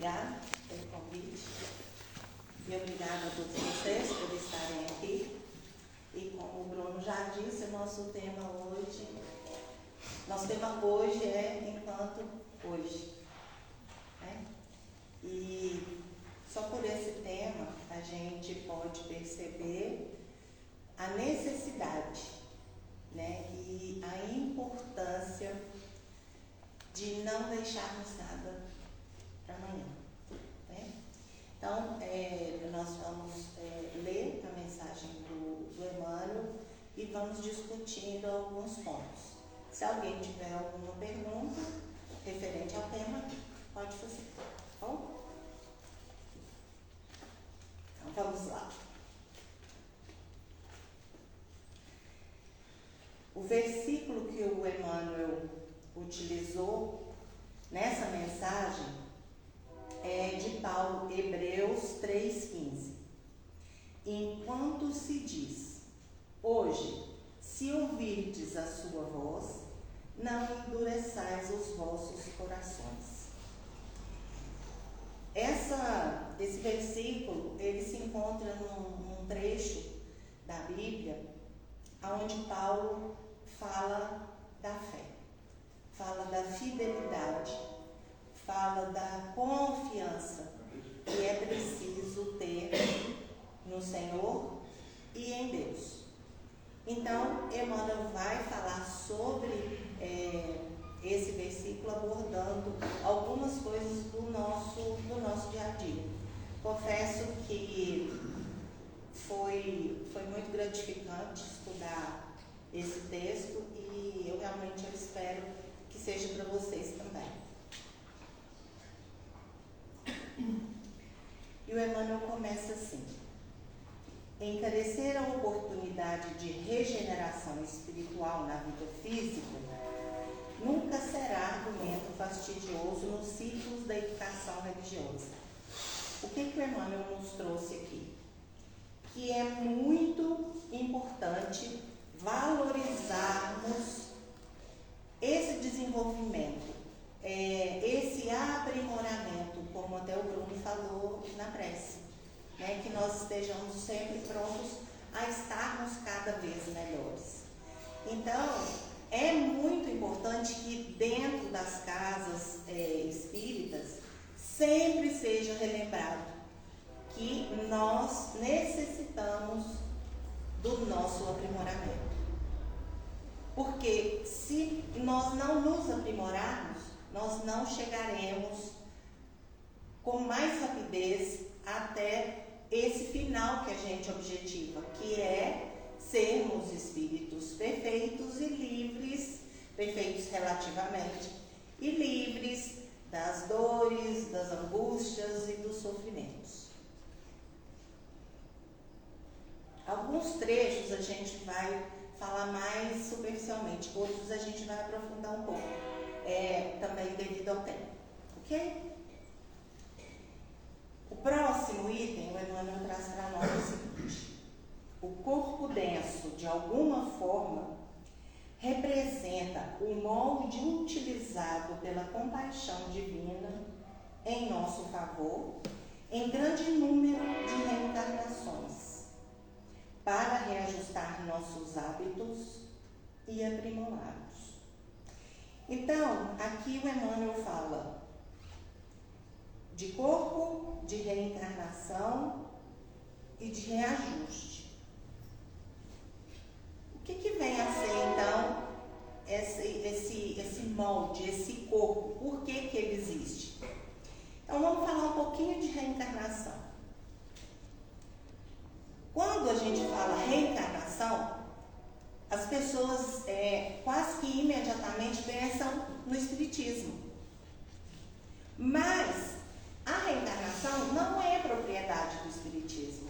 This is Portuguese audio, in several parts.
obrigada pelo convite e obrigada a todos vocês por estarem aqui. E como o Bruno já disse, nosso tema hoje é Enquanto Hoje. Né? E só por esse tema a gente pode perceber a necessidade, né, e a importância de não deixarmos nada para amanhã. Né? Então, nós vamos ler a mensagem do Emmanuel e vamos discutindo alguns pontos. Se alguém tiver alguma pergunta referente ao tema, pode fazer. Tá bom? Então, vamos lá. O versículo que o Emmanuel utilizou nessa mensagem é de Paulo, Hebreus 3,15. Enquanto se diz, hoje, se ouvirdes a sua voz, não endureçais os vossos corações. Esse versículo, ele se encontra num trecho da Bíblia, onde Paulo fala da fé, fala da fidelidade, fala da confiança que é preciso ter no Senhor e em Deus. Então, Emmanuel vai falar sobre esse versículo, abordando algumas coisas do nosso dia a dia. Confesso que foi muito gratificante estudar esse texto e eu realmente espero que seja para vocês também. E o Emmanuel começa assim: encarecer a oportunidade de regeneração espiritual na vida física nunca será argumento fastidioso nos ciclos da educação religiosa. O que o Emmanuel nos trouxe aqui? Que é muito importante valorizarmos esse desenvolvimento, esse aprimoramento, como até o Bruno falou na prece, né? Que nós estejamos sempre prontos a estarmos cada vez melhores. Então, é muito importante que dentro das casas espíritas sempre seja relembrado que nós necessitamos do nosso aprimoramento. Porque se nós não nos aprimorarmos, nós não chegaremos com mais rapidez até esse final que a gente objetiva, que é sermos espíritos perfeitos e livres, perfeitos relativamente, e livres das dores, das angústias e dos sofrimentos. Alguns trechos a gente vai falar mais superficialmente, outros a gente vai aprofundar um pouco, também devido ao tempo, ok? O próximo item, o Emmanuel traz para nós o seguinte: o corpo denso, de alguma forma, representa o molde utilizado pela compaixão divina em nosso favor, em grande número de reencarnações, para reajustar nossos hábitos e aprimorá-los. Então, aqui o Emmanuel fala de corpo, de reencarnação e de reajuste. O que vem a ser, então, esse molde, esse corpo? Por que ele existe? Então, vamos falar um pouquinho de reencarnação. Quando a gente fala reencarnação, as pessoas quase que imediatamente pensam no espiritismo. Mas a reencarnação não é propriedade do espiritismo.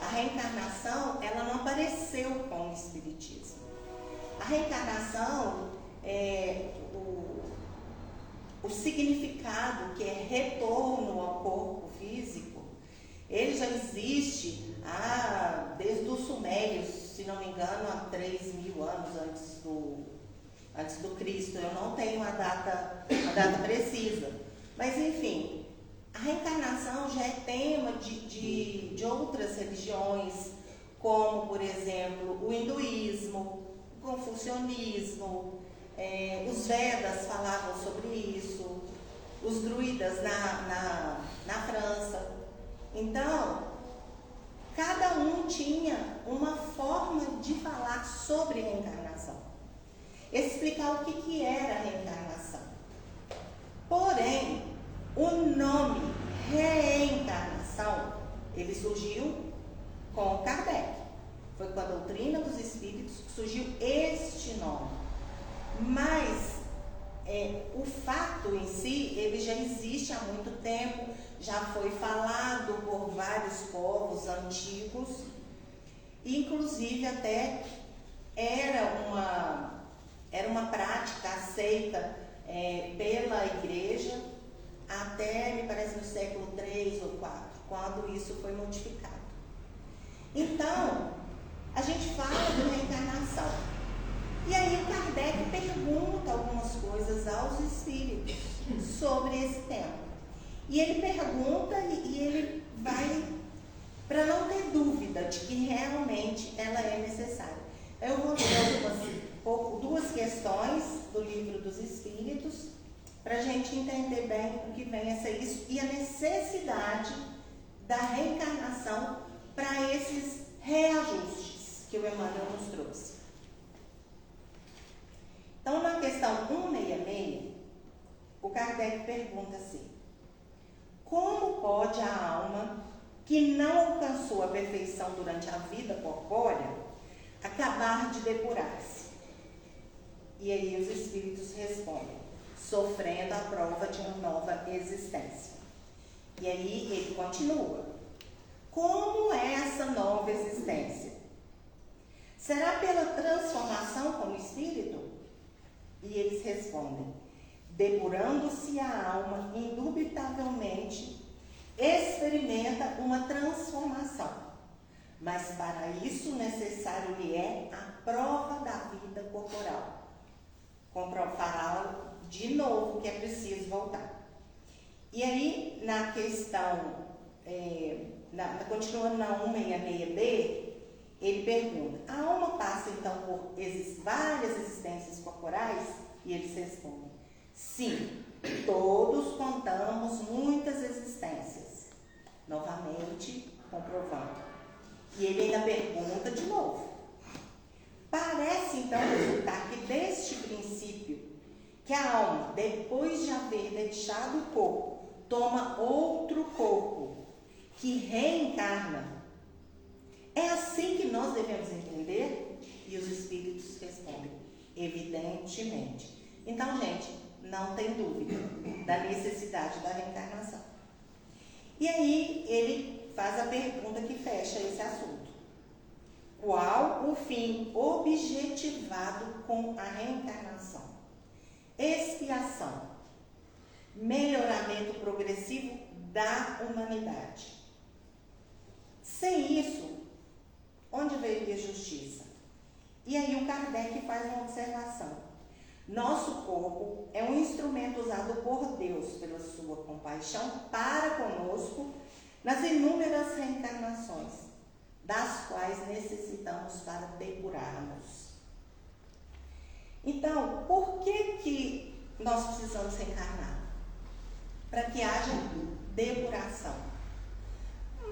A reencarnação, ela não apareceu com o espiritismo. A reencarnação, o significado, que é retorno ao corpo físico, ele já existe desde os sumérios, se não me engano, há 3.000 anos antes do Cristo. Eu não tenho a data precisa. Mas, enfim, A reencarnação já é tema de outras religiões, como, por exemplo, o hinduísmo, o confucionismo, os Vedas falavam sobre isso, os druidas na França. Então, cada um tinha uma forma de falar sobre reencarnação, explicar o que era a reencarnação. Porém, o nome reencarnação, ele surgiu com Kardec. Foi com a doutrina dos espíritos que surgiu este nome. Mas o fato em si, ele já existe há muito tempo, já foi falado por vários povos antigos, inclusive até era uma prática aceita pela igreja até, me parece, no século III ou IV, quando isso foi modificado. Então, a gente fala de reencarnação. E aí o Kardec pergunta algumas coisas aos espíritos sobre esse tema. E ele pergunta e ele vai para não ter dúvida de que realmente ela é necessária. Eu vou ler duas questões do Livro dos Espíritos para a gente entender bem o que vem a ser isso e a necessidade da reencarnação para esses reajustes que o Emmanuel nos trouxe. Então, na questão 166, o Kardec pergunta assim: como pode a alma que não alcançou a perfeição durante a vida corpórea acabar de depurar-se? E aí os espíritos respondem: sofrendo a prova de uma nova existência. E aí ele continua: como é essa nova existência? Será pela transformação como espírito? E eles respondem: depurando-se a alma, indubitavelmente experimenta uma transformação, mas para isso necessário lhe é a prova da vida corporal. Comprovará de novo que é preciso voltar. E aí, na questão, continuando na 166b, ele pergunta: a alma passa então por várias existências corporais? E eles respondem: sim, todos contamos muitas existências. Novamente, comprovando. E ele ainda pergunta de novo: parece então resultar que deste princípio, que a alma, depois de haver deixado o corpo, toma outro corpo, que reencarna. É assim que nós devemos entender? E os espíritos respondem: evidentemente. Então, gente, não tem dúvida da necessidade da reencarnação. E aí ele faz a pergunta que fecha esse assunto: qual o fim objetivado com a reencarnação? Expiação, melhoramento progressivo da humanidade. Sem isso, onde veio a justiça? E aí o Kardec faz uma observação: nosso corpo é um instrumento usado por Deus pela sua compaixão para conosco nas inúmeras reencarnações, das quais necessitamos para depurarmos. Então, por que nós precisamos reencarnar? Para que haja depuração.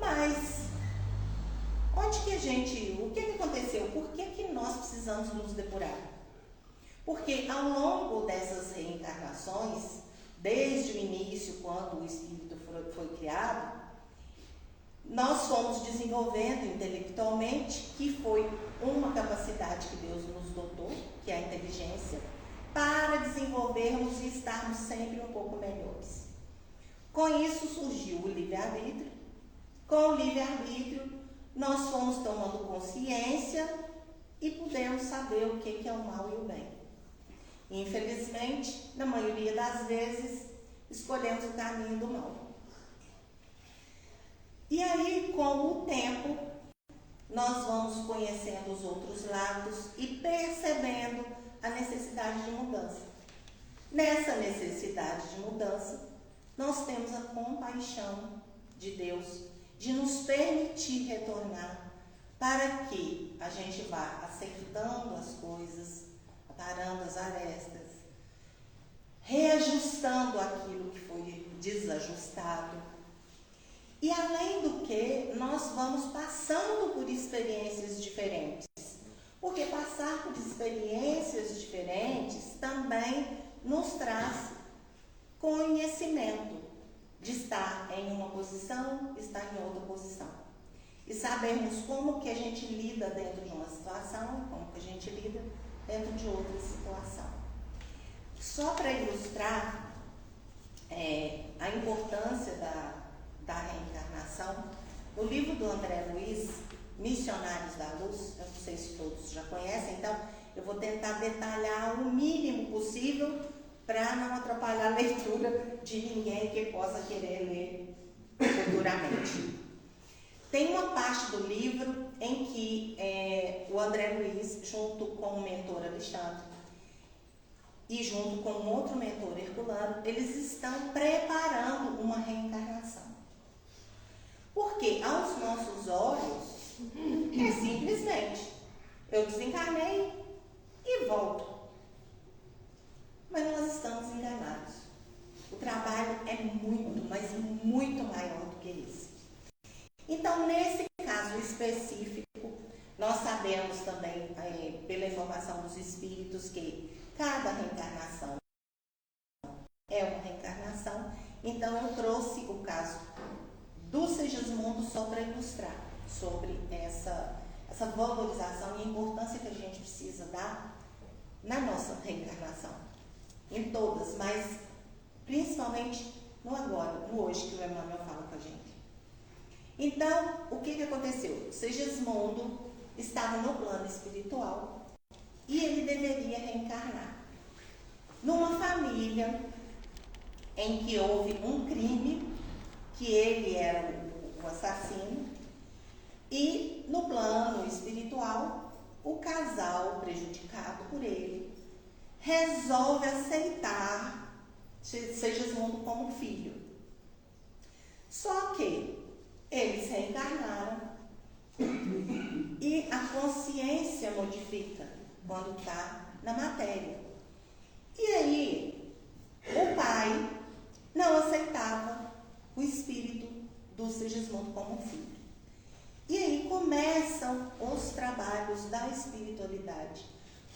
Mas o que aconteceu? Por que nós precisamos nos depurar? Porque ao longo dessas reencarnações, desde o início, quando o espírito foi criado, nós fomos desenvolvendo intelectualmente, que foi uma capacidade que Deus nos dotou, que é a inteligência, para desenvolvermos e estarmos sempre um pouco melhores. Com isso surgiu o livre-arbítrio. Com o livre-arbítrio, nós fomos tomando consciência e pudemos saber o que é o mal e o bem. Infelizmente, na maioria das vezes, escolhemos o caminho do mal. E aí, com o tempo, nós vamos conhecendo os outros lados e percebendo a necessidade de mudança. Nessa necessidade de mudança, nós temos a compaixão de Deus de nos permitir retornar para que a gente vá acertando as coisas, aparando as arestas, reajustando aquilo que foi desajustado. E além do que, nós vamos passando por experiências diferentes. Porque passar por experiências diferentes também nos traz conhecimento de estar em uma posição, estar em outra posição. E sabermos como que a gente lida dentro de uma situação, como que a gente lida dentro de outra situação. Só para ilustrar a importância da reencarnação, no livro do André Luiz, Missionários da Luz, eu não sei se todos já conhecem, então eu vou tentar detalhar o mínimo possível para não atrapalhar a leitura de ninguém que possa querer ler futuramente. Tem uma parte do livro em que o André Luiz, junto com o mentor Alexandre e junto com um outro mentor Herculano, eles estão preparando uma reencarnação. Porque aos nossos olhos é simplesmente eu desencarnei e volto. Mas nós estamos enganados. O trabalho é muito, mas muito maior do que isso. Então, nesse caso específico, nós sabemos também, pela informação dos espíritos, que cada reencarnação é uma reencarnação. Então, eu trouxe o caso do Segismundo só para ilustrar sobre essa valorização e a importância que a gente precisa dar na nossa reencarnação. Em todas, mas principalmente no agora, no hoje, que o Emmanuel fala com a gente. Então, o que aconteceu? Segismundo estava no plano espiritual e ele deveria reencarnar numa família em que houve um crime, que ele era o assassino, e no plano espiritual, o casal prejudicado por ele resolve aceitar Segismundo como filho. Só que eles reencarnaram e a consciência modifica quando está na matéria. E aí, o pai não aceitava o espírito do Segismundo como filho. E aí começam os trabalhos da espiritualidade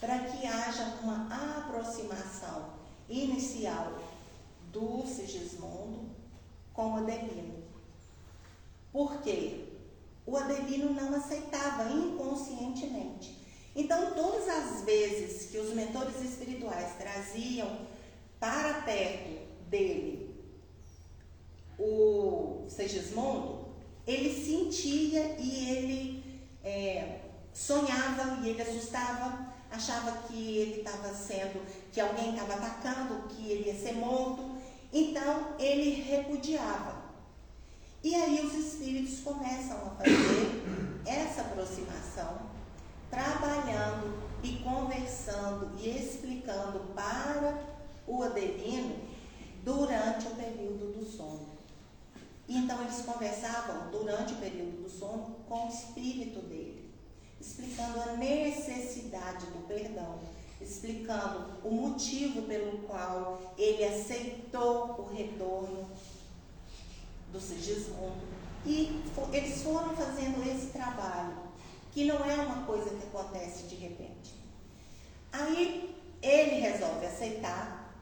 para que haja uma aproximação inicial do Segismundo com o Adelino. Por quê? O Adelino não aceitava inconscientemente. Então, todas as vezes que os mentores espirituais traziam para perto dele o Segismundo, ele sentia e ele sonhava e ele assustava, achava que ele estava que alguém estava atacando, que ele ia ser morto. Então, ele repudiava. E aí os espíritos começam a fazer essa aproximação, trabalhando e conversando e explicando para o Adelino durante o período do sono. Então eles conversavam durante o período do sono com o espírito dele, explicando a necessidade do perdão, explicando o motivo pelo qual ele aceitou o retorno do Segismundo. E eles foram fazendo esse trabalho, que não é uma coisa que acontece de repente. Aí ele resolve aceitar,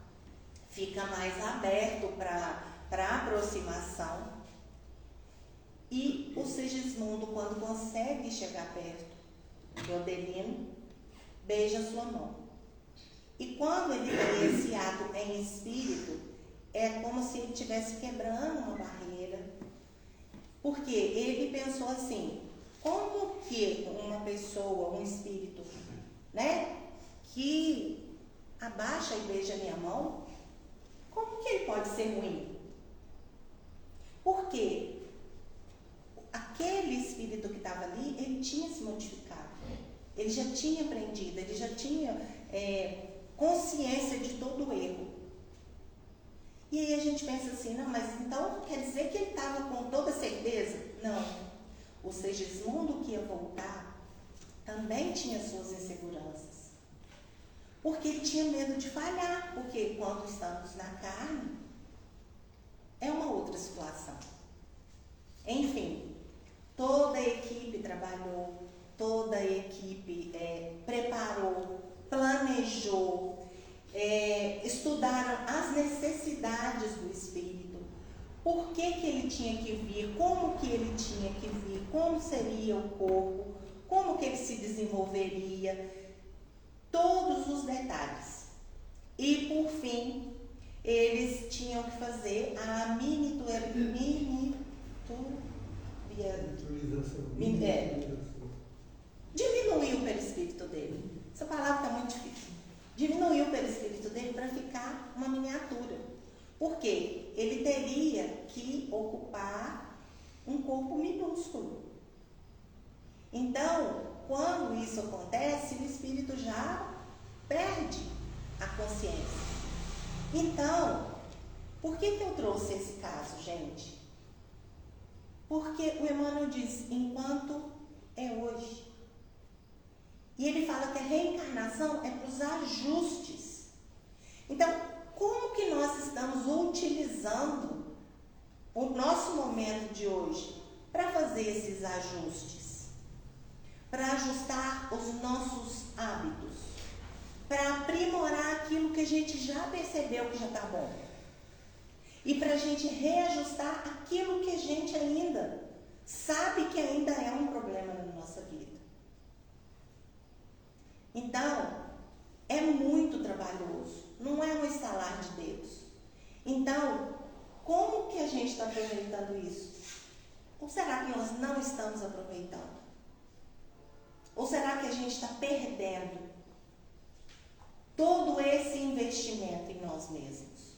fica mais aberto para aproximação, e o Segismundo, quando consegue chegar perto do Adelino, beija sua mão. E quando ele tem esse ato em espírito, é como se ele estivesse quebrando uma barreira, porque ele pensou assim: como que uma pessoa, um espírito, que abaixa e beija minha mão, como que ele pode ser ruim? Porque aquele espírito que estava ali, ele tinha se modificado, ele já tinha aprendido, ele já tinha consciência de todo o erro. E aí a gente pensa assim, assim, não, mas então quer dizer que ele estava com toda certeza? Não. O Segismundo que ia voltar também tinha suas inseguranças. Porque ele tinha medo de falhar, porque quando estamos na carne, é uma outra situação. Enfim, toda a equipe trabalhou, toda a equipe preparou, planejou, estudaram as necessidades do Espírito, por que ele tinha que vir, como que ele tinha que vir, como seria o corpo, como que ele se desenvolveria, todos os detalhes. E por fim, eles tinham que fazer a diminuir o perispírito dele. Essa palavra está muito difícil. Diminuir o perispírito dele para ficar uma miniatura. Porque ele teria que ocupar um corpo minúsculo. Então, quando isso acontece, o espírito já perde a consciência. Então, por que eu trouxe esse caso, gente? Porque o Emmanuel diz, enquanto é hoje. E ele fala que a reencarnação é para os ajustes. Então, como que nós estamos utilizando o nosso momento de hoje para fazer esses ajustes? Para ajustar os nossos hábitos, para aprimorar aquilo que a gente já percebeu que já está bom. E para a gente reajustar aquilo que a gente ainda sabe que ainda é um problema na nossa vida. Então, é muito trabalhoso, não é um estalar de dedos. Então, como que a gente está aproveitando isso? Ou será que nós não estamos aproveitando? Ou será que a gente está perdendo todo esse investimento em nós mesmos?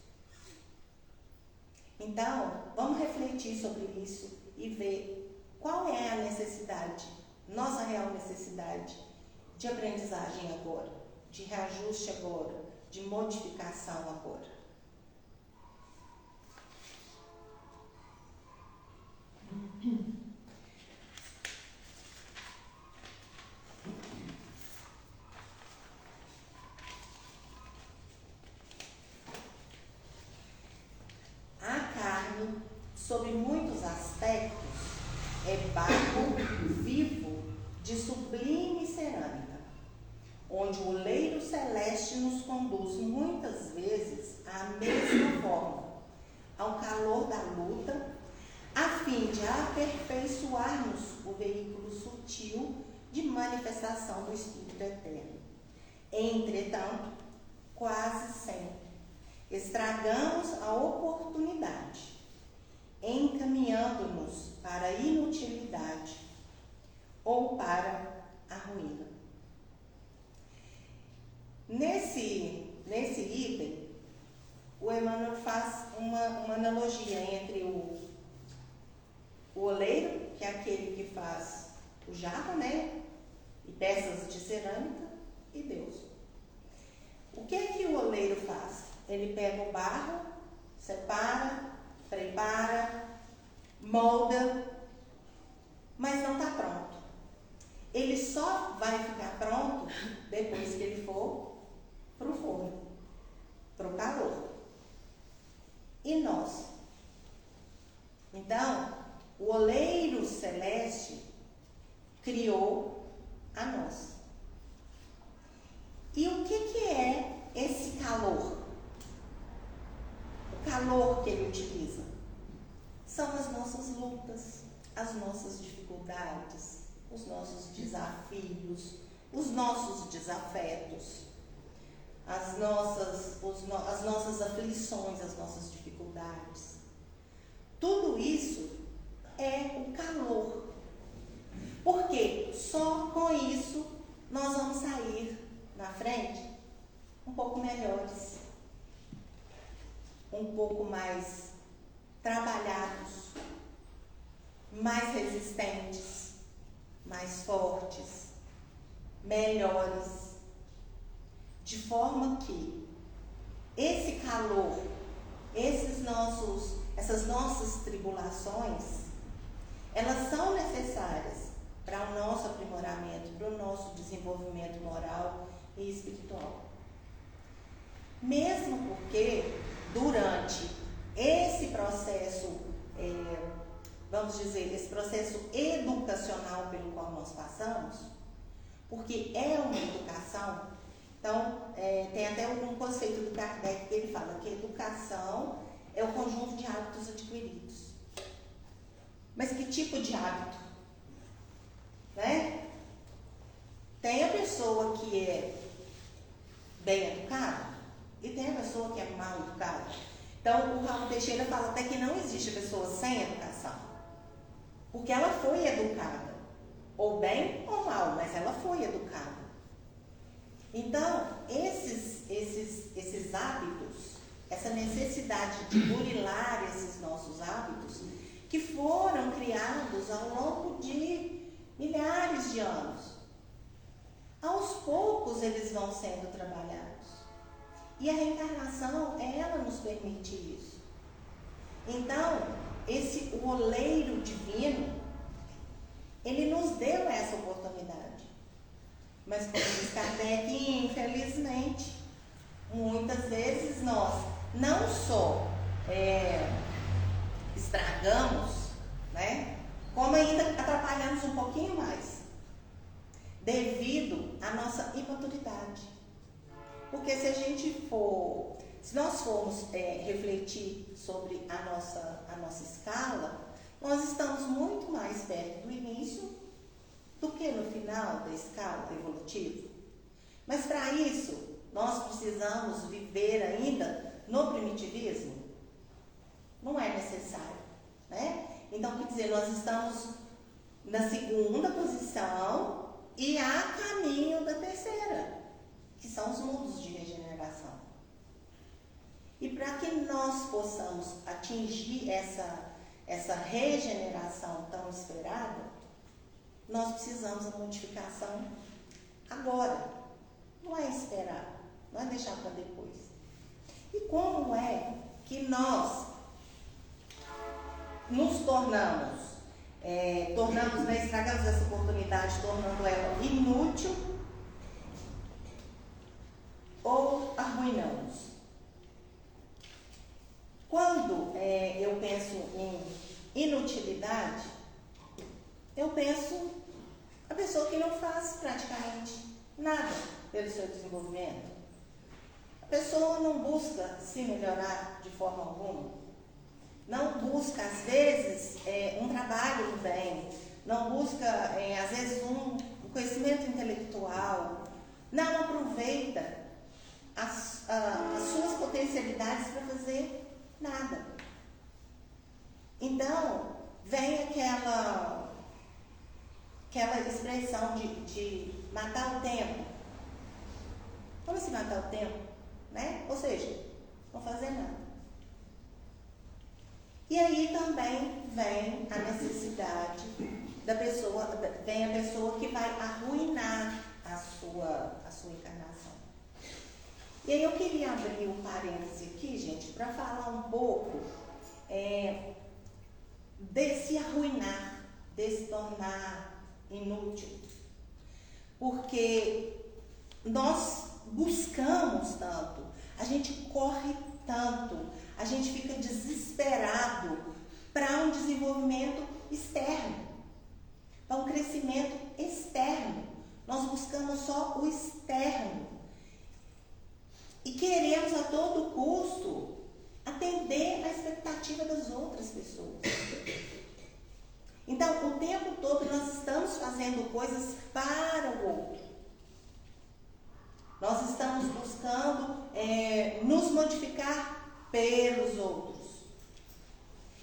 Então, vamos refletir sobre isso e ver qual é a necessidade, nossa real necessidade de aprendizagem agora, de reajuste agora, de modificação agora. Sob muitos aspectos, é barro vivo de sublime cerâmica, onde o oleiro celeste nos conduz muitas vezes à mesma forma, ao calor da luta, a fim de aperfeiçoar-nos o veículo sutil de manifestação do Espírito Eterno. Entretanto, quase sempre, estragamos a oportunidade, encaminhando-nos para a inutilidade ou para a ruína. Nesse item, o Emmanuel faz uma analogia entre o oleiro, que é aquele que faz o jarro, né? E peças de cerâmica, e Deus. O que o oleiro faz? Ele pega o barro, separa, prepara, molda, mas não está pronto. Ele só vai ficar pronto depois que ele for para o forno, para o calor. E nós? Então, o oleiro celeste criou a nós. E o que é esse calor? O calor que ele utiliza são as nossas lutas, as nossas dificuldades, os nossos desafios, os nossos desafetos, as nossas aflições, as nossas dificuldades. Tudo isso é o calor. Porque só com isso nós vamos sair na frente um pouco melhores, um pouco mais trabalhados, mais resistentes, mais fortes, melhores, de forma que esse calor essas nossas tribulações, elas são necessárias para o nosso aprimoramento, para o nosso desenvolvimento moral e espiritual. Mesmo porque, durante esse processo, vamos dizer, esse processo educacional pelo qual nós passamos, porque é uma educação, então, tem até um conceito do Kardec que ele fala que educação é o conjunto de hábitos adquiridos. Mas que tipo de hábito? Né? Tem a pessoa que é bem educada e tem a pessoa que é mal educada. Então, o Raul Teixeira fala até que não existe pessoa sem educação, porque ela foi educada, ou bem ou mal, mas ela foi educada. Então, esses hábitos, essa necessidade de burilar esses nossos hábitos, que foram criados ao longo de milhares de anos, aos poucos eles vão sendo trabalhados. E a reencarnação, ela nos permite isso. Então, o oleiro divino, ele nos deu essa oportunidade. Mas, como diz Kardec, infelizmente, muitas vezes nós não só estragamos, né, como ainda atrapalhamos um pouquinho mais, devido à nossa imaturidade. Porque se nós formos refletir sobre a nossa escala, nós estamos muito mais perto do início do que no final da escala evolutiva. Mas para isso, nós precisamos viver ainda no primitivismo? Não é necessário, né? Então, quer dizer, nós estamos na segunda posição e a caminho da terceira, que são os mundos de regeneração. E para que nós possamos atingir essa regeneração tão esperada, nós precisamos da modificação agora. Não é esperar, não é deixar para depois. E como é que nós nos tornamos, estragamos essa oportunidade, tornando ela inútil ou arruinamos? Quando eu penso em inutilidade, eu penso a pessoa que não faz praticamente nada pelo seu desenvolvimento. A pessoa não busca se melhorar de forma alguma, não busca, às vezes, um trabalho do bem, não busca, às vezes, um conhecimento intelectual, não aproveita as suas potencialidades para fazer nada. Então, vem aquela expressão de matar o tempo. Como assim matar o tempo? Né? Ou seja, não fazer nada. E aí também vem a necessidade da pessoa, vem a pessoa que vai arruinar a sua encarnação. E aí eu queria abrir um parêntese aqui, gente, para falar um pouco desse arruinar, desse tornar inútil. Porque nós buscamos tanto, a gente corre tanto, a gente fica desesperado para um desenvolvimento externo, para um crescimento externo. Nós buscamos só o externo e queremos a todo custo atender a expectativa das outras pessoas. Então, o tempo todo nós estamos fazendo coisas para o outro. Nós estamos buscando nos modificar pelos outros.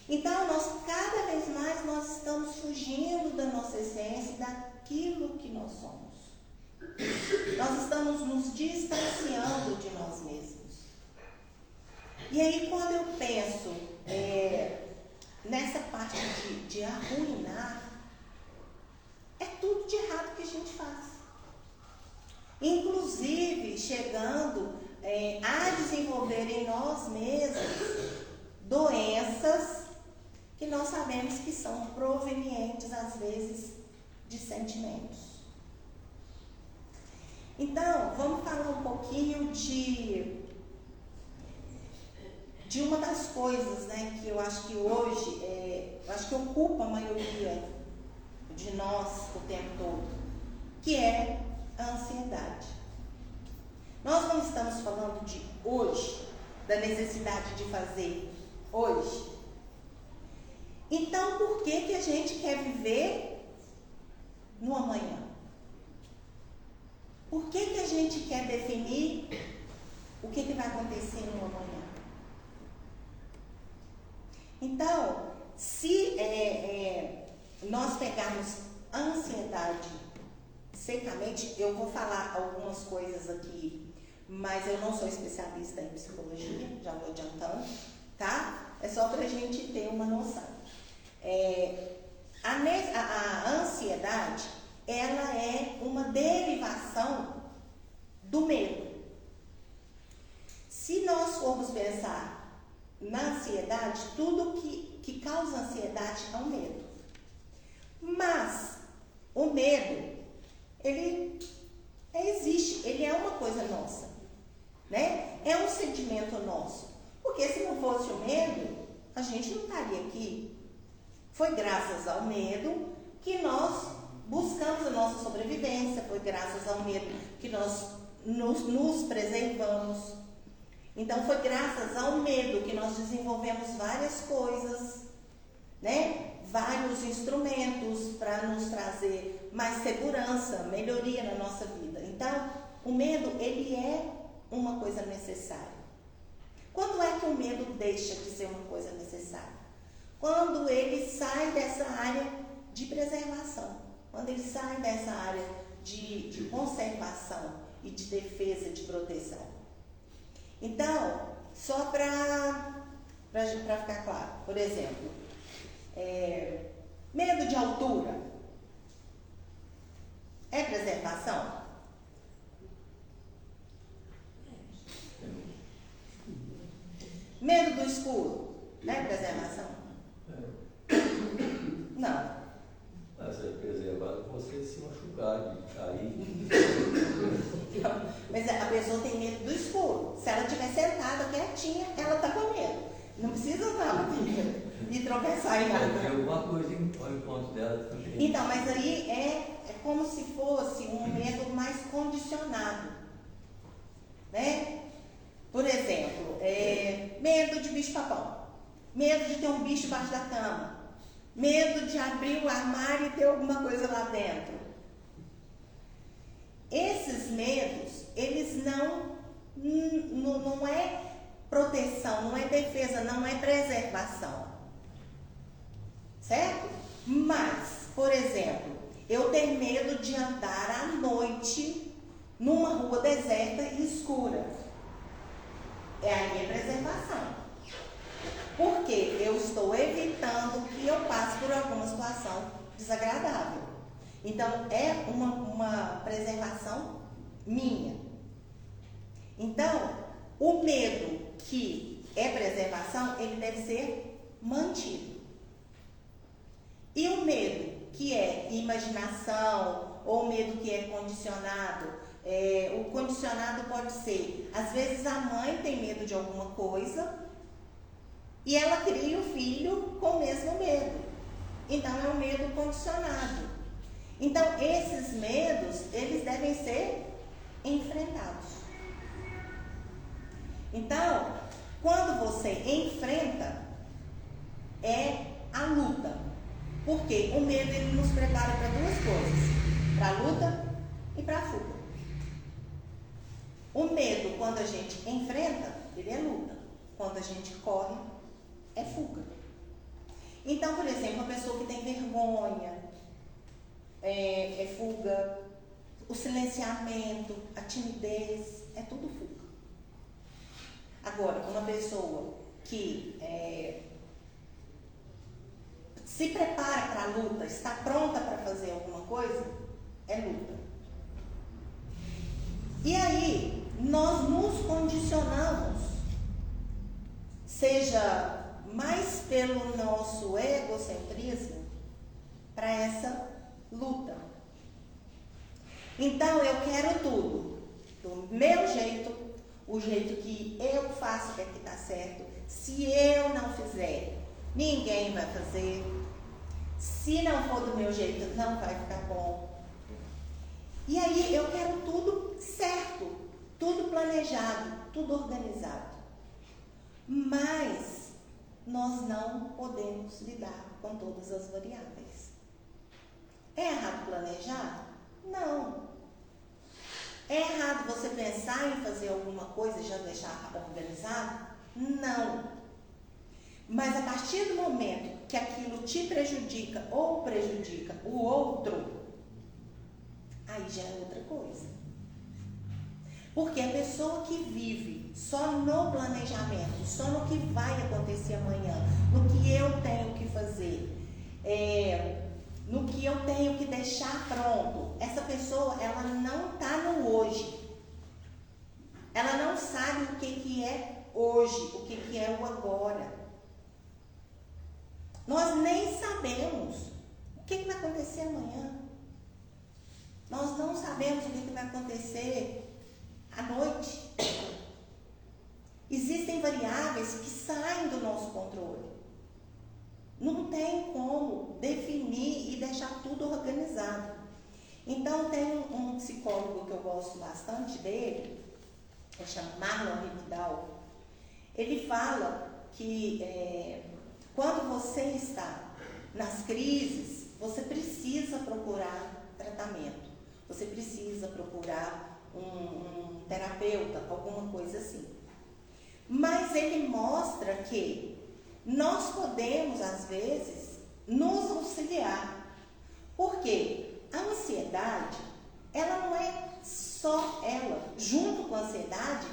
Então, cada vez mais nós estamos fugindo da nossa essência e daquilo que nós somos. Nós estamos nos distanciando de nós mesmos. E aí, quando eu penso nessa parte de arruinar, é tudo de errado que a gente faz. Inclusive chegando a desenvolver em nós mesmos doenças que nós sabemos que são provenientes, às vezes, de sentimentos. Então, vamos falar um pouquinho de uma das coisas, né, que eu acho que hoje, acho que ocupa a maioria de nós o tempo todo, que é a ansiedade. Nós não estamos falando de hoje, da necessidade de fazer hoje. Então, por que a gente quer viver no amanhã? Por que a gente quer definir o que vai acontecer no amanhã? Então, se nós pegarmos a ansiedade secamente, eu vou falar algumas coisas aqui, mas eu não sou especialista em psicologia, já vou adiantando, tá? É só para a gente ter uma noção. A ansiedade, ela é uma derivação do medo. Se nós formos pensar na ansiedade, tudo que causa ansiedade é o medo. Mas o medo, ele existe, ele é uma coisa nossa, né? É um sentimento nosso. Porque se não fosse o medo, a gente não estaria aqui. Foi graças ao medo que nós buscamos a nossa sobrevivência, foi graças ao medo que nós nos preservamos. Então, foi graças ao medo que nós desenvolvemos várias coisas, né? Vários instrumentos para nos trazer mais segurança, melhoria na nossa vida. Então, o medo, ele é uma coisa necessária. Quando é que o medo deixa de ser uma coisa necessária? Quando ele sai dessa área de preservação, quando ele sai dessa área de conservação e de defesa, de proteção. Então, só para ficar claro, por exemplo, medo de altura é preservação? Medo do escuro é preservação? Não. Mas é preservado você se machucar, de cair. Mas a pessoa tem medo do escuro. Se ela estiver sentada, quietinha, ela está com medo. Não precisa não e tropeçar em nada. Tem alguma coisa em ponto dela também. Então, mas aí é como se fosse um medo mais condicionado, né? Por exemplo, medo de bicho-papão, medo de ter um bicho embaixo da cama, medo de abrir o armário e ter alguma coisa lá dentro. Esses medos, eles não é proteção, não é defesa, não é preservação. Certo? Mas, por exemplo, eu tenho medo de andar à noite numa rua deserta e escura. É a minha preservação. Porque eu estou evitando que eu passe por alguma situação desagradável. Então, é uma preservação minha. Então, o medo que é preservação, ele deve ser mantido. E o medo que é imaginação, ou o medo que é condicionado, o condicionado pode ser, às vezes a mãe tem medo de alguma coisa e ela cria o filho com o mesmo medo. Então, é um medo condicionado. Então, esses medos, eles devem ser enfrentados. Então, quando você enfrenta, é a luta. Porque o medo, ele nos prepara para duas coisas: para a luta e para a fuga. O medo, quando a gente enfrenta, ele é luta. Quando a gente corre, é fuga. Então, por exemplo, uma pessoa que tem vergonha, é fuga. O silenciamento, a timidez, é tudo fuga. Agora, uma pessoa que se prepara para a luta, está pronta para fazer alguma coisa, é luta. E aí, nós nos condicionamos, seja mais pelo nosso egocentrismo para essa luta. Então eu quero tudo do meu jeito, o jeito que eu faço que está certo. Se eu não fizer, ninguém vai fazer. Se não for do meu jeito, não vai ficar bom. E aí eu quero tudo certo, tudo planejado, tudo organizado. Mas nós não podemos lidar com todas as variáveis. É errado planejar? Não. É errado você pensar em fazer alguma coisa e já deixar organizado? Não. Mas a partir do momento que aquilo te prejudica ou prejudica o outro, aí já é outra coisa. Porque a pessoa que vive só no planejamento, só no que vai acontecer amanhã, no que eu tenho que fazer, no que eu tenho que deixar pronto, essa pessoa, ela não está no hoje. Ela não sabe o que é hoje, o que é o agora. Nós nem sabemos o que vai acontecer amanhã. Nós não sabemos o que vai acontecer à noite. Existem variáveis que saem do nosso controle. Não tem como definir e deixar tudo organizado. Então, tem um psicólogo que eu gosto bastante dele, ele chama Marlon Rividal. Ele fala que quando você está nas crises, você precisa procurar tratamento. Você precisa procurar um terapeuta, alguma coisa assim. Mas ele mostra que nós podemos, às vezes, nos auxiliar. Por quê? A ansiedade, ela não é só ela. Junto com a ansiedade,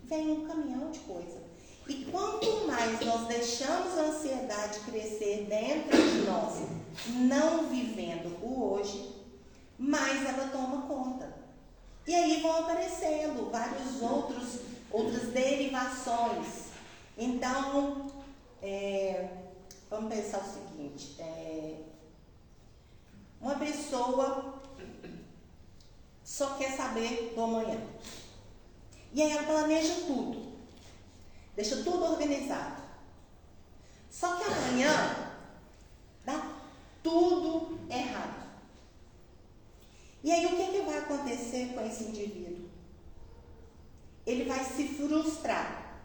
vem um caminhão de coisa. E quanto mais nós deixamos a ansiedade crescer dentro de nós, não vivendo o hoje, mais ela toma conta. E aí vão aparecendo várias outras derivações. Então, vamos pensar o seguinte, uma pessoa só quer saber do amanhã. E aí ela planeja tudo. Deixa tudo organizado. Só que amanhã dá tudo errado. E aí o que vai acontecer com esse indivíduo? Ele vai se frustrar.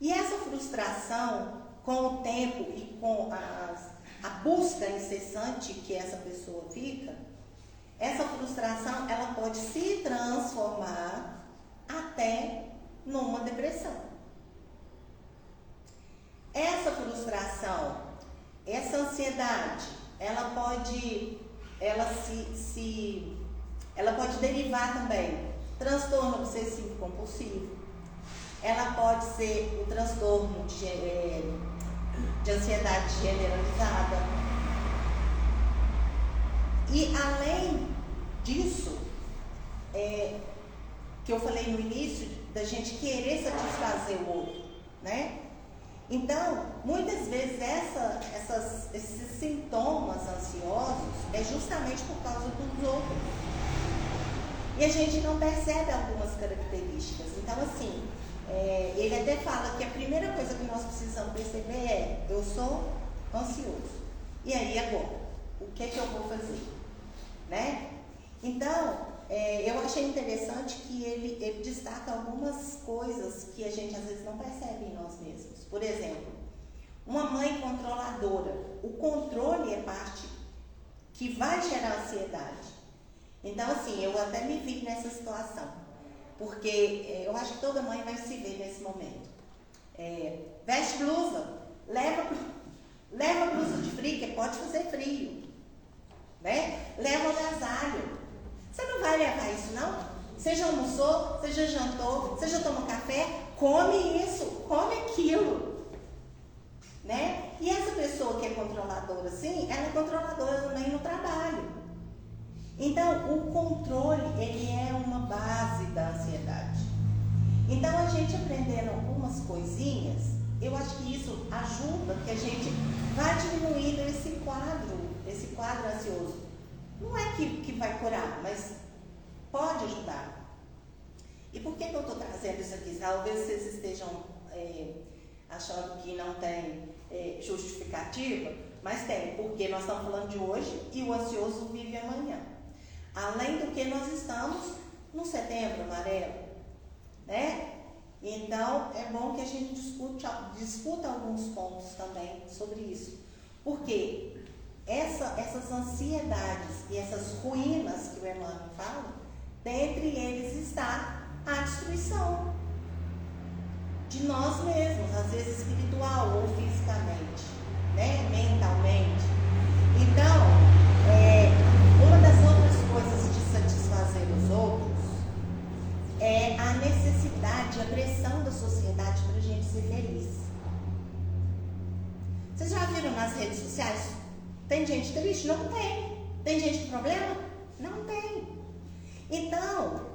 E essa frustração, com o tempo e com a busca incessante que essa pessoa fica, essa frustração ela pode se transformar até numa depressão. Essa frustração, essa ansiedade, ela pode derivar também transtorno obsessivo compulsivo. Ela pode ser o transtorno de ansiedade generalizada. E além disso, que eu falei no início, da gente querer satisfazer o outro, né? Então, muitas vezes esses sintomas ansiosos é justamente por causa dos outros. E a gente não percebe algumas características. Então, assim, ele até fala que a primeira coisa que nós precisamos perceber é: eu sou ansioso. E aí agora? O que é que eu vou fazer? Né? Então, eu achei interessante que ele destaca algumas coisas que a gente às vezes não percebe em nós mesmos. Por exemplo, uma mãe controladora. O controle é parte que vai gerar ansiedade. Então, assim, eu até me vi nessa situação. Porque eu acho que toda mãe vai se ver nesse momento. Veste blusa, leva blusa de frio, que pode fazer frio. Né? Leva agasalho. Você não vai levar isso, não? Você já almoçou, você já jantou, você já tomou café? Come isso, come aquilo. Né? E essa pessoa que é controladora assim, ela é controladora também no trabalho. Então, o controle, ele é uma base da ansiedade. Então, a gente aprendendo algumas coisinhas, eu acho que isso ajuda que a gente vá diminuindo esse quadro ansioso. Não é que vai curar, mas pode ajudar. E por que eu estou trazendo isso aqui? Talvez vocês estejam achando que não tem justificativa, mas tem, porque nós estamos falando de hoje e o ansioso vive amanhã. Além do que nós estamos no setembro amarelo, né? Então, é bom que a gente discuta alguns pontos também sobre isso. Porque essas ansiedades e essas ruínas que o Emmanuel fala, dentre eles está a destruição de nós mesmos, às vezes espiritual ou fisicamente, né? Mentalmente. Então, uma das outras coisas de satisfazer os outros é a necessidade, a pressão da sociedade para a gente ser feliz. Vocês já viram nas redes sociais? Tem gente triste? Não tem. Tem gente com problema? Não tem. Então,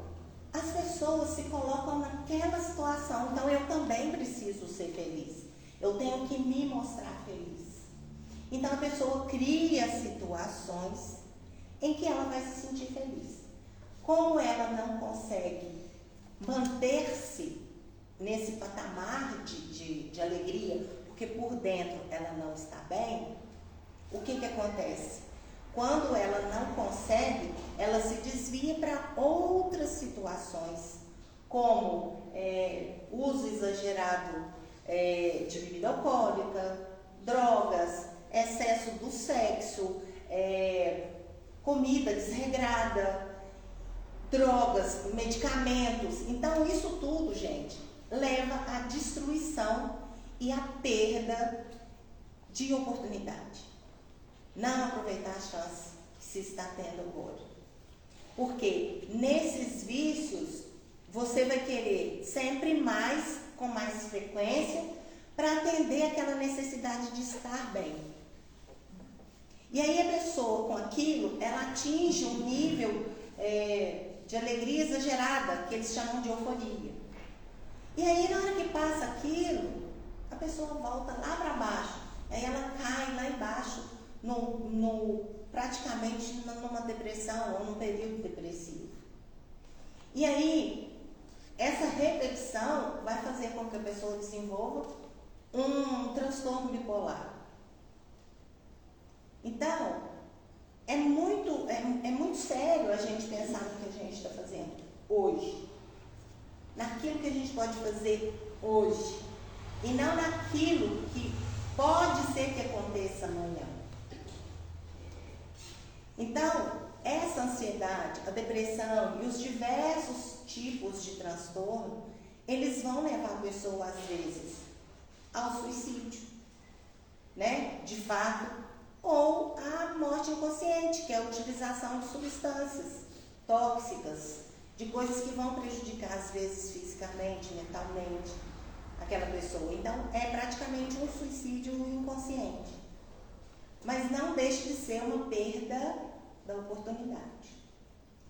as pessoas se colocam naquela situação. Então, eu também preciso ser feliz. Eu tenho que me mostrar feliz. Então, a pessoa cria situações em que ela vai se sentir feliz. Como ela não consegue manter-se nesse patamar de alegria, porque por dentro ela não está bem, o que acontece? Quando ela não consegue, ela se desvia para outras situações, como uso exagerado de bebida alcoólica, drogas, excesso do sexo, comida desregrada, drogas, medicamentos. Então, isso tudo, gente, leva à destruição e à perda de oportunidade. Não aproveitar a chance que se está tendo agora. Porque nesses vícios, você vai querer sempre mais, com mais frequência, para atender aquela necessidade de estar bem. E aí a pessoa com aquilo, ela atinge um nível de alegria exagerada, que eles chamam de euforia. E aí na hora que passa aquilo, a pessoa volta lá para baixo. Aí ela cai lá embaixo, praticamente numa depressão ou num período depressivo. E aí, essa repetição vai fazer com que a pessoa desenvolva um transtorno bipolar. Então, é muito sério a gente pensar no que a gente está fazendo hoje. Naquilo que a gente pode fazer hoje. E não naquilo que pode ser que aconteça amanhã. Então, essa ansiedade, a depressão e os diversos tipos de transtorno, eles vão levar a pessoa, às vezes, ao suicídio, né? De fato, ou à morte inconsciente, que é a utilização de substâncias tóxicas, de coisas que vão prejudicar, às vezes, fisicamente, mentalmente, aquela pessoa. Então, é praticamente um suicídio inconsciente. Mas não deixe de ser uma perda da oportunidade.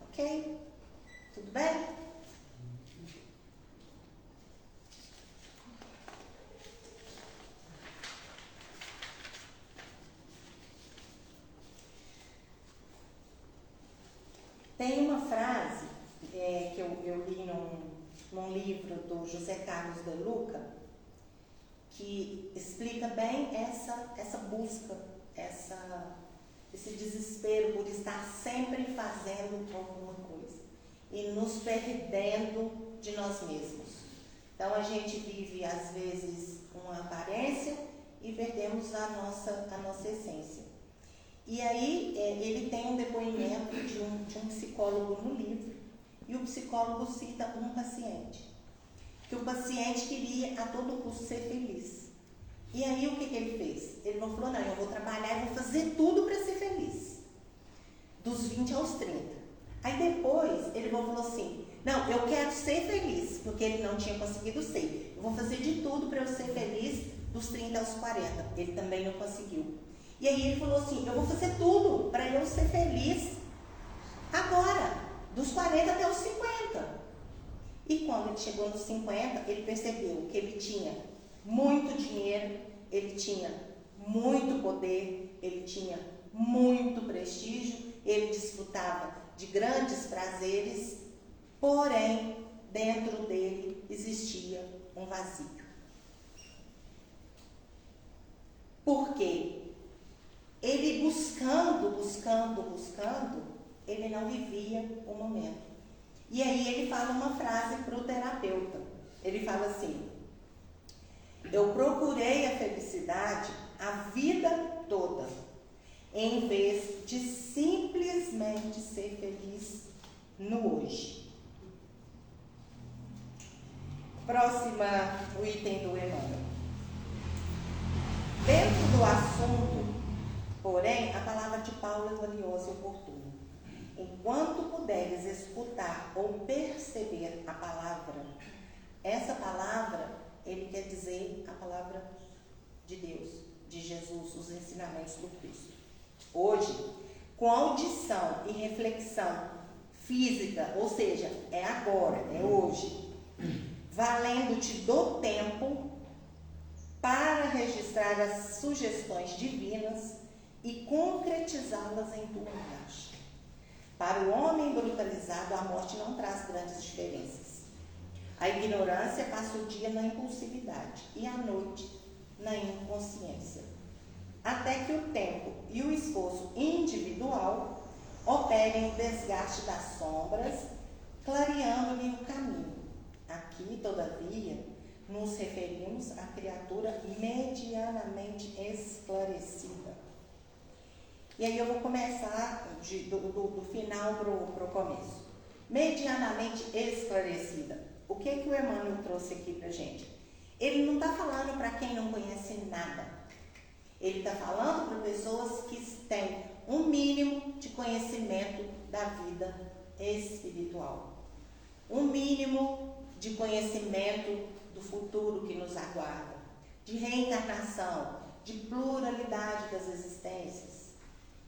Ok? Tudo bem? Tem uma frase que eu li num livro do José Carlos de Luca, que explica bem essa busca, esse desespero por estar sempre fazendo alguma coisa e nos perdendo de nós mesmos. Então, a gente vive, às vezes, uma aparência e perdemos a nossa essência. E aí, ele tem um depoimento de um psicólogo no livro, e o psicólogo cita um paciente, que o paciente queria a todo custo ser feliz. E aí, o que ele fez? Ele não falou, não, eu vou trabalhar e vou fazer tudo para ser feliz. Dos 20 aos 30. Aí depois, ele falou assim, não, eu quero ser feliz, porque ele não tinha conseguido ser. Eu vou fazer de tudo para eu ser feliz dos 30 aos 40. Ele também não conseguiu. E aí ele falou assim, eu vou fazer tudo para eu ser feliz agora, dos 40 até os 50. E quando ele chegou nos 50, ele percebeu que ele tinha muito dinheiro, ele tinha muito poder, ele tinha muito prestígio, ele desfrutava de grandes prazeres, porém, dentro dele existia um vazio. Por quê? Ele buscando, ele não vivia o momento. E aí ele fala uma frase para o terapeuta. Ele fala assim: eu procurei a felicidade a vida toda, em vez de simplesmente ser feliz no hoje. Próxima, o item do Emmanuel. Dentro do assunto, porém, a palavra de Paulo é valiosa e oportuna. Enquanto puderes escutar ou perceber a palavra, essa palavra, ele quer dizer a palavra de Deus, de Jesus, os ensinamentos do Cristo. Hoje, com audição e reflexão física, ou seja, é agora, é hoje, valendo-te do tempo para registrar as sugestões divinas e concretizá-las em tua marcha. Para o homem brutalizado, a morte não traz grandes diferenças. A ignorância passa o dia na impulsividade e a noite na inconsciência, até que o tempo e o esforço individual operem o desgaste das sombras, clareando-lhe o caminho. Aqui, todavia, nos referimos à criatura medianamente esclarecida. E aí eu vou começar do final para o começo. Medianamente esclarecida. O que o Emmanuel trouxe aqui para a gente? Ele não está falando para quem não conhece nada. Ele está falando para pessoas que têm um mínimo de conhecimento da vida espiritual. Um mínimo de conhecimento do futuro que nos aguarda. De reencarnação, de pluralidade das existências,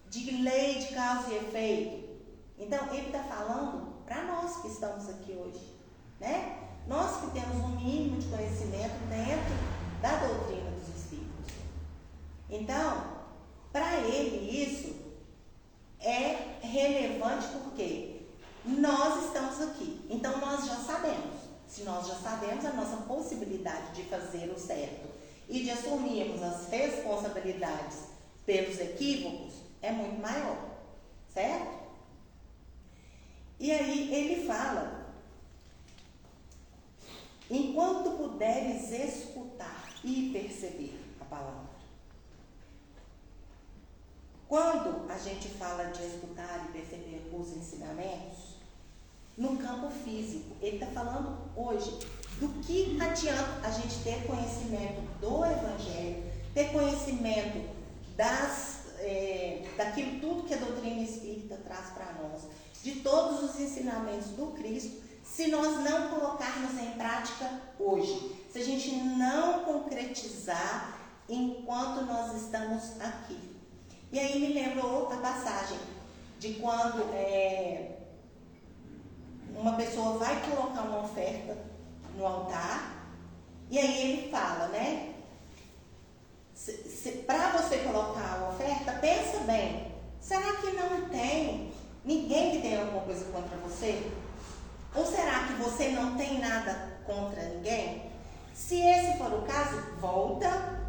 de lei de causa e efeito. Então, ele está falando para nós que estamos aqui hoje, né? Nós que temos um mínimo de conhecimento dentro da doutrina dos Espíritos. Então, para ele isso é relevante porque nós estamos aqui. Então, nós já sabemos. Se nós já sabemos, a nossa possibilidade de fazer o certo e de assumirmos as responsabilidades pelos equívocos é muito maior, certo? E aí ele fala: enquanto puderes escutar e perceber a palavra. Quando a gente fala de escutar e perceber os ensinamentos, no campo físico, ele está falando hoje do que adianta a gente ter conhecimento do Evangelho, ter conhecimento daquilo tudo que a doutrina espírita traz para nós, de todos os ensinamentos do Cristo, se nós não colocarmos em prática hoje, se a gente não concretizar enquanto nós estamos aqui. E aí me lembra outra passagem de quando uma pessoa vai colocar uma oferta no altar, e aí ele fala, né? Para você colocar a oferta, pensa bem, será que não tem ninguém que tenha alguma coisa contra você? Ou será que você não tem nada contra ninguém? Se esse for o caso, volta,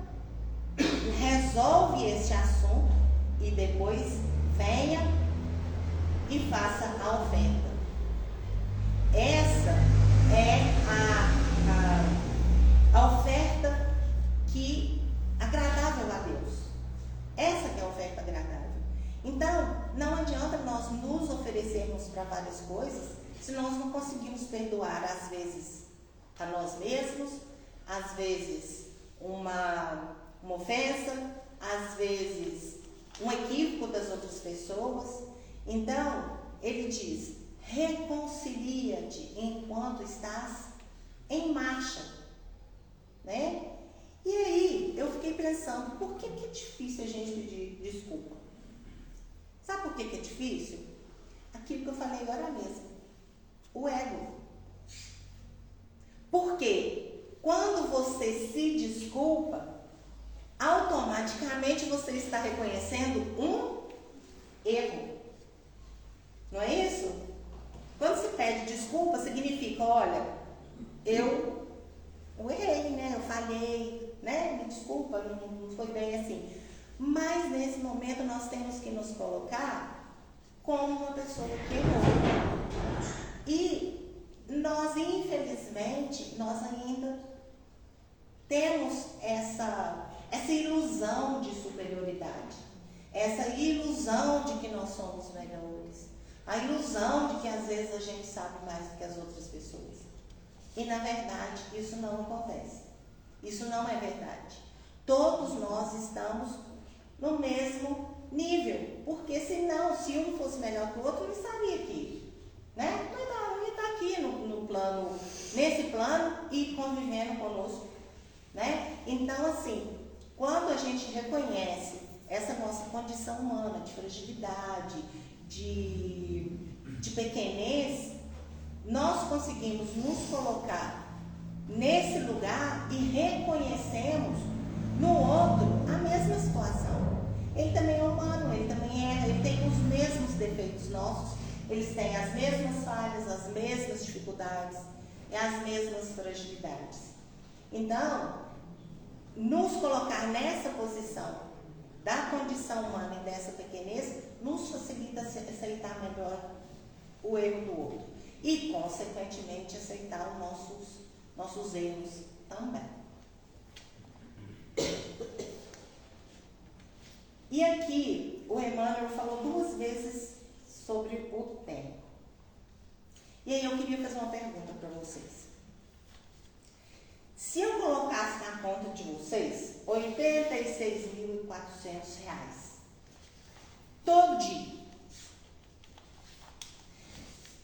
resolve esse assunto e depois venha e faça a oferta. Essa é a oferta que agradável a Deus. Essa que é a oferta agradável. Então, não adianta nós nos oferecermos para várias coisas se nós não conseguimos perdoar, às vezes, a nós mesmos, às vezes uma ofensa, às vezes um equívoco das outras pessoas. Então, ele diz: reconcilia-te enquanto estás em marcha, né? E aí, eu fiquei pensando, por que é difícil a gente pedir desculpa? Sabe por que é difícil? Aquilo que eu falei agora mesmo. O ego. Porque quando você se desculpa, automaticamente você está reconhecendo um erro. Não é isso? Quando se pede desculpa, significa, olha, eu errei, né? Eu falhei, né? Me desculpa, não foi bem assim. Mas nesse momento nós temos que nos colocar como uma pessoa que errou. E nós, infelizmente, nós ainda temos essa ilusão de superioridade, essa ilusão de que nós somos melhores, a ilusão de que às vezes a gente sabe mais do que as outras pessoas. E na verdade isso não acontece. Isso não é verdade. Todos nós estamos no mesmo nível, porque senão, se um fosse melhor que o outro, ele estaria aqui, né? Não ia estar aqui no plano, nesse plano e convivendo conosco, né? Então, assim, quando a gente reconhece essa nossa condição humana de fragilidade, de pequenez, nós conseguimos nos colocar nesse lugar e reconhecemos no outro a mesma situação. Ele também é humano, ele também erra, ele tem os mesmos defeitos nossos, eles têm as mesmas falhas, as mesmas dificuldades e as mesmas fragilidades. Então, nos colocar nessa posição da condição humana e dessa pequenez nos facilita aceitar melhor o erro do outro e, consequentemente, aceitar os nossos erros também. E aqui o Emmanuel falou 2 vezes sobre o tempo. E aí eu queria fazer uma pergunta para vocês. Se eu colocasse na conta de vocês R$ 86.400 todo dia,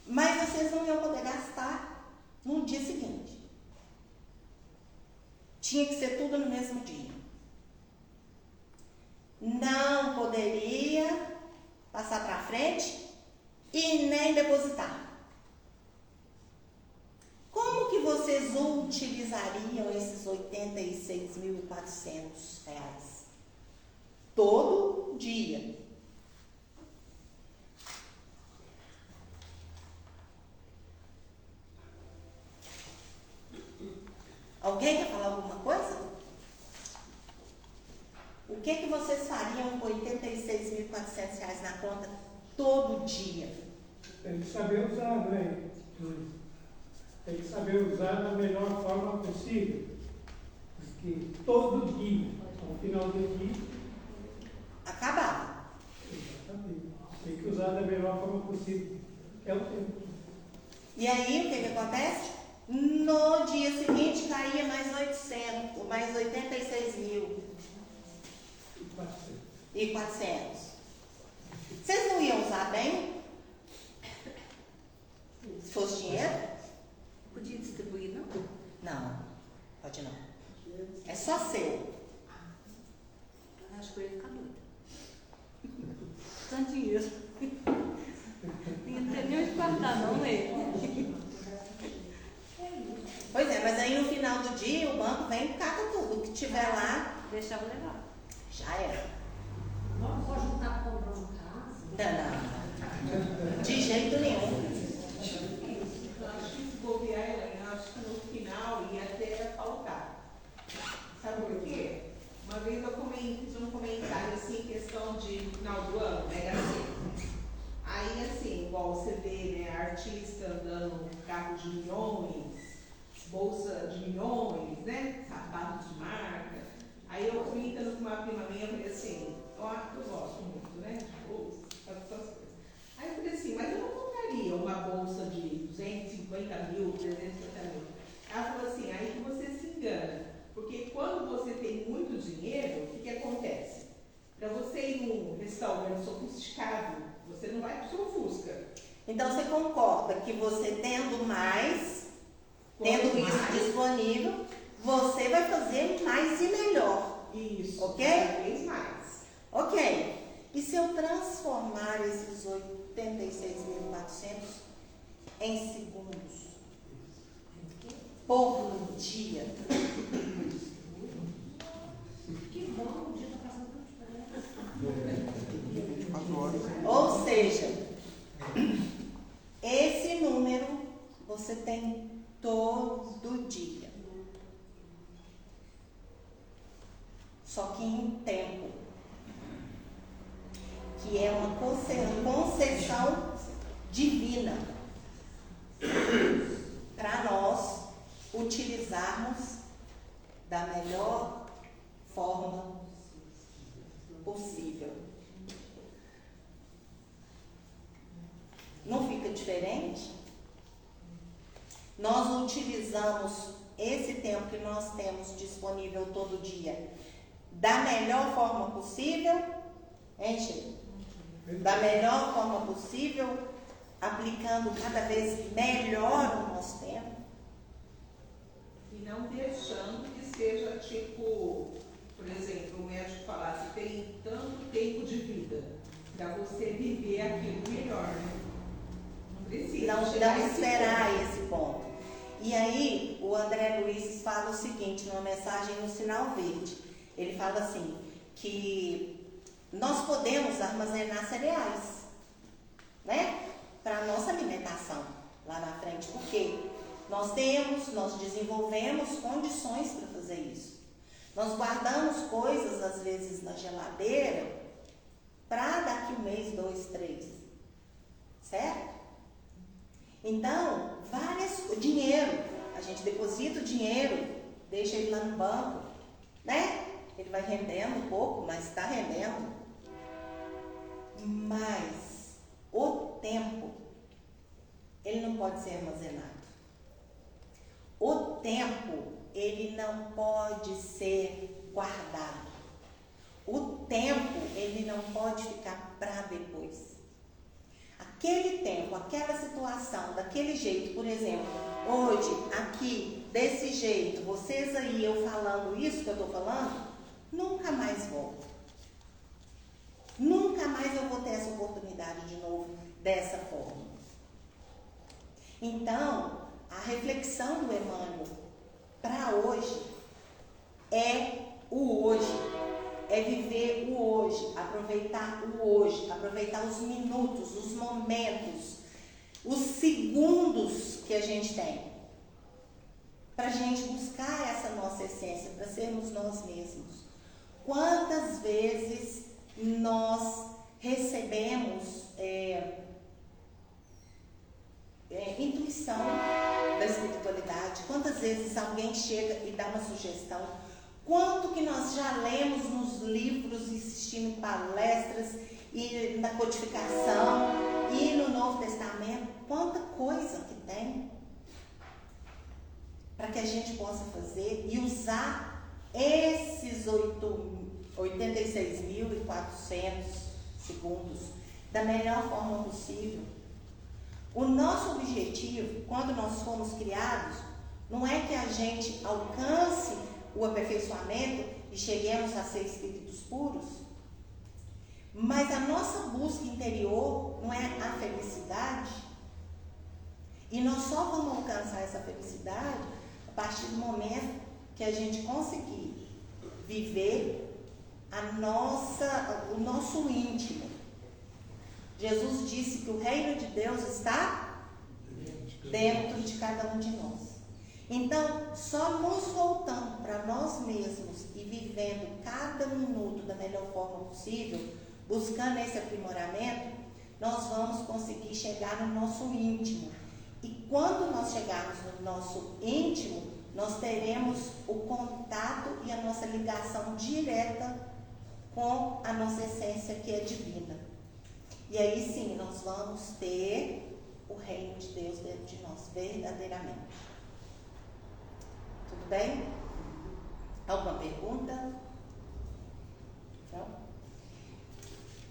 mas vocês não iam poder gastar no dia seguinte. Tinha que ser tudo no mesmo dia. Não poderia passar para frente e nem depositar. Como que vocês utilizariam esses R$ 86.400? Todo dia. Alguém quer falar alguma coisa? O que vocês fariam com R$ 86.400 na conta todo dia? Tem que saber usar, né? Tem que saber usar da melhor forma possível. Porque todo dia, ao final do dia, acabava. Exatamente. Tem que usar da melhor forma possível, que é o tempo. E aí, o que acontece? No dia seguinte, caía mais 800, mais 86.400. Vocês não iam usar bem? Se fosse dinheiro? Podia distribuir, não? Não, pode não. É só seu. Acho que eu ia ficar doida. Tanto dinheiro. Não tem nem onde guardar, não é? Pois é, mas aí no final do dia o banco vem e cata tudo. O que tiver lá, Deixava levar. já era. Não pode juntar para comprar uma casa? Não. De jeito nenhum. Eu acho que se bobear, Helena, eu acho que no final ia até faltar. Sabe por quê? Uma vez eu fiz um comentário assim, questão de final do ano, Mega Sena. Aí assim, igual você vê, né, artista andando carro de milhões, bolsa de milhões, né, sapatos de marca. Aí eu comentando com uma prima minha, eu falei assim, ó, eu gosto muito, né, de bolsa, essas coisas. Aí eu falei assim, mas eu não compraria uma bolsa de 250 mil, 350 mil. Ela falou assim, aí que você se engana, porque quando você tem muito dinheiro, o que acontece? Para você ir num restaurante sofisticado, você não vai para o seu Fusca. Então você concorda que você tendo mais, tendo isso disponível, você vai fazer mais e melhor. Isso, ok? cada vez mais. Ok. E se eu transformar esses 86.400 em segundos? por dia. Que bom, o dia está passando tão diferente. Ou seja, esse número você tem todo dia. Só que em tempo. Que é uma concessão divina para nós utilizarmos da melhor forma possível. Não fica diferente? Nós utilizamos esse tempo que nós temos disponível todo dia da melhor forma possível, hein, Chico? Da melhor forma possível, aplicando cada vez melhor o nosso tempo. E não deixando que seja tipo, por exemplo, o médico falasse, tem tanto tempo de vida para você viver aquilo melhor, né? Não precisa. Não esperar esse ponto. E aí, o André Luiz fala o seguinte, numa mensagem no Sinal Verde. Ele fala assim, que nós podemos armazenar cereais, né? Para a nossa alimentação lá na frente. Porque nós desenvolvemos condições para fazer isso. Nós guardamos coisas, às vezes, na geladeira para daqui 1 mês, 2, 3. Certo? Então, dinheiro. A gente deposita o dinheiro, deixa ele lá no banco, né? Ele vai rendendo um pouco, mas está rendendo. Mas o tempo, ele não pode ser armazenado. O tempo, ele não pode ser guardado. O tempo, ele não pode ficar para depois. Aquele tempo, aquela situação, daquele jeito, por exemplo, hoje, aqui, desse jeito, vocês aí, eu falando isso que eu estou falando, nunca mais volto. Nunca mais eu vou ter essa oportunidade de novo, dessa forma. Então, a reflexão do Emmanuel para hoje é o hoje. É viver o hoje, aproveitar o hoje, aproveitar os minutos, os momentos, os segundos que a gente tem. Para a gente buscar essa nossa essência, para sermos nós mesmos. Quantas vezes nós recebemos intuição da espiritualidade? Quantas vezes alguém chega e dá uma sugestão? Quanto que nós já lemos nos livros, assistindo palestras e na codificação e no Novo Testamento? Quanta coisa que tem para que a gente possa fazer e usar esses 86.400 segundos da melhor forma possível. O nosso objetivo, quando nós fomos criados, não é que a gente alcance o aperfeiçoamento e cheguemos a ser espíritos puros, mas a nossa busca interior não é a felicidade, e nós só vamos alcançar essa felicidade a partir do momento que a gente conseguir viver o nosso íntimo. Jesus disse que o reino de Deus está dentro de cada um de nós. Então, só nos voltando para nós mesmos e vivendo cada minuto da melhor forma possível, buscando esse aprimoramento, nós vamos conseguir chegar no nosso íntimo. E quando nós chegarmos no nosso íntimo, nós teremos o contato e a nossa ligação direta com a nossa essência, que é divina. E aí sim, nós vamos ter o reino de Deus dentro de nós, verdadeiramente. Tudo bem? Alguma pergunta? Não?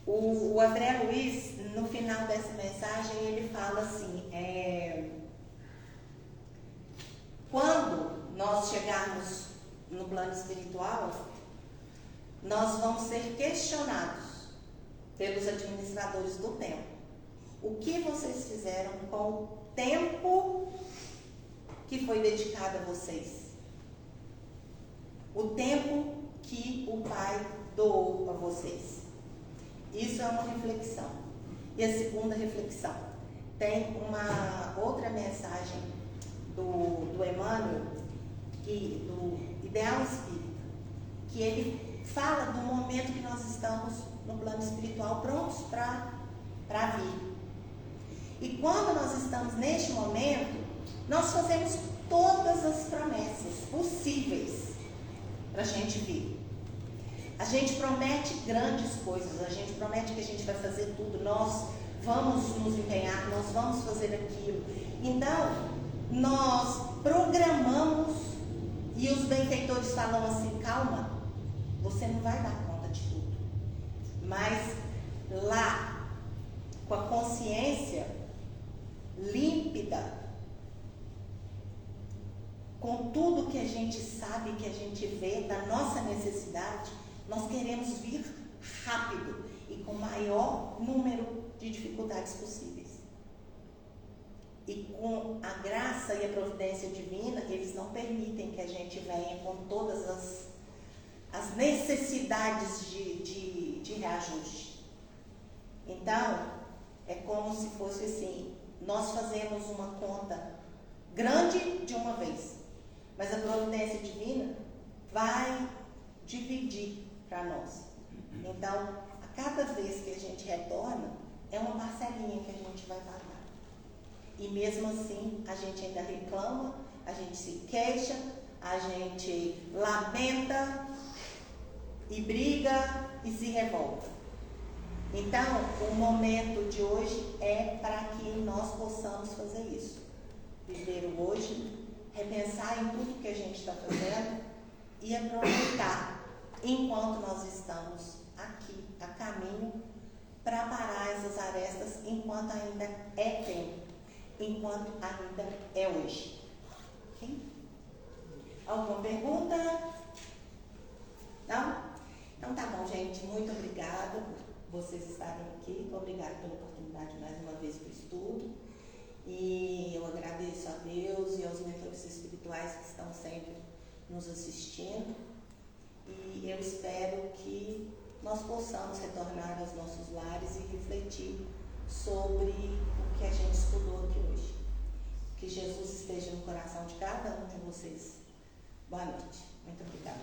O André Luiz, no final dessa mensagem, ele fala assim, quando nós chegarmos no plano espiritual, nós vamos ser questionados pelos administradores do tempo. O que vocês fizeram com o tempo que foi dedicado a vocês. O tempo que o Pai doou a vocês. Isso é uma reflexão. E a segunda reflexão, tem uma outra mensagem do Emmanuel, do Ideal Espírita, que ele fala do momento que nós estamos no plano espiritual prontos para vir. E quando nós estamos neste momento, nós fazemos todas as promessas possíveis para a gente vir. A gente promete grandes coisas, a gente promete que a gente vai fazer tudo, nós vamos nos empenhar, nós vamos fazer aquilo. Então, nós programamos e os benfeitores falam assim, calma, você não vai dar conta de tudo. Mas lá, com a consciência límpida, com tudo que a gente sabe, que a gente vê da nossa necessidade, nós queremos vir rápido e com o maior número de dificuldades possíveis. E com a graça e a providência divina, eles não permitem que a gente venha com todas as necessidades de reajuste. Então, é como se fosse assim, nós fazemos uma conta grande de uma vez, mas a providência divina vai dividir para nós. Então, a cada vez que a gente retorna, é uma parcelinha que a gente vai pagar. E mesmo assim, a gente ainda reclama, a gente se queixa, a gente lamenta e briga e se revolta. Então, o momento de hoje é para que nós possamos fazer isso. Viver o hoje, repensar em tudo que a gente está fazendo e aproveitar enquanto nós estamos aqui a caminho para parar essas arestas enquanto ainda é tempo, enquanto ainda é hoje. Okay? Alguma pergunta? Não? Então tá bom, gente. Muito obrigada por vocês estarem aqui. Obrigada pela oportunidade mais uma vez para o estudo. E eu agradeço a Deus e aos mentores espirituais que estão sempre nos assistindo. E eu espero que nós possamos retornar aos nossos lares e refletir sobre o que a gente estudou aqui hoje. Que Jesus esteja no coração de cada um de vocês. Boa noite. Muito obrigada.